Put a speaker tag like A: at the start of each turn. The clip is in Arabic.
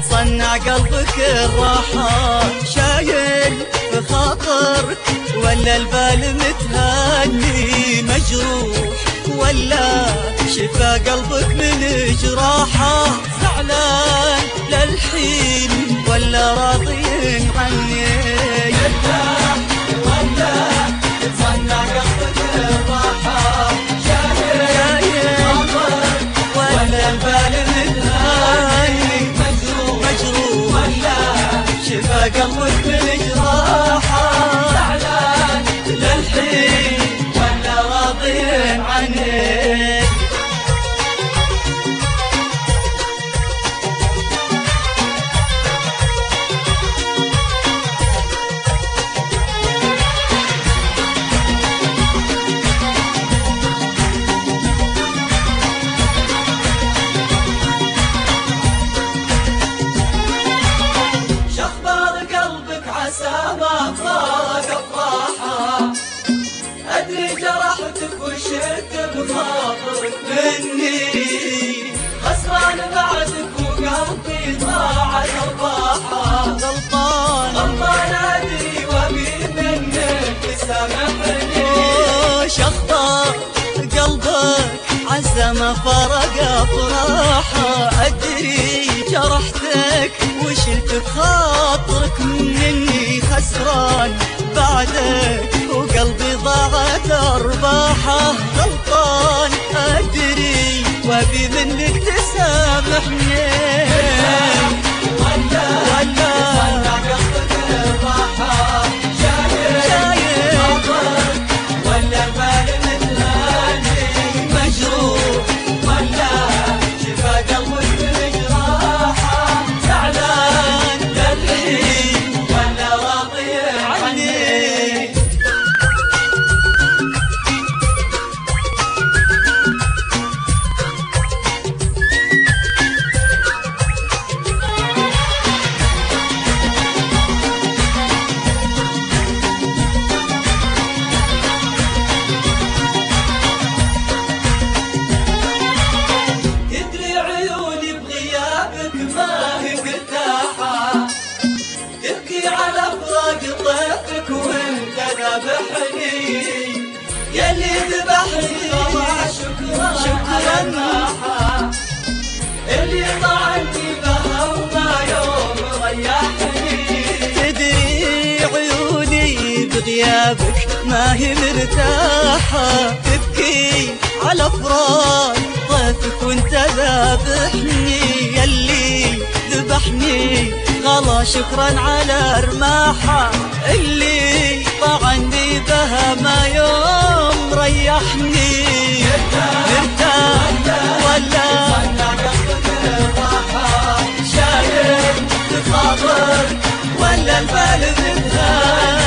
A: تصنع قلبك الراحة، شايل بخاطرك ولا البال متهني، مجروح ولا شفا قلبك من جراحة، زعلان للحين ولا راضي عني، يرتاح ولا تصنع قلبك الراحة، شايل بخاطرك ولا البال متهني، مجروح ولا شفا قلبك من جراحة، زعلان للحين ولا راضي عني. ما فارق أفراحها، أدري جرحتك وشلت بخاطرك مني، خسران بعدك وقلبي ضاعت أرباحها، غلطان أدري وأبي منك تسامحني، شخطر قلبك عسى ما فارق أفراحها، أدري جرحتك وشلت بخاطرك مني، خسران بعدك وقلبي ضاعت أرباحه، غلطان أدري وأبي منك تسامحني، ولا تصنع قلبك الراحة، شايل خاطرك ولا البال متهاني، مجروح ولا شفا قلبك من جراحة، زعلان للحين ولا راضي عني. طيفك وانت ذبحني، يلي ذبحني شكرا راحة، اللي طعني بها وما يوم ريحني، تدري عيوني بغيابك ما هي مرتاحة، تبكي على فراق طيفك وانت ذبحني، يلي ذبحني غلا شكرا على رماحة، اللي طعني بها ما يوم ريحني، مرتاح ولا تصنع قلبك الراحة، شايل بخاطرك ولا البال متهان.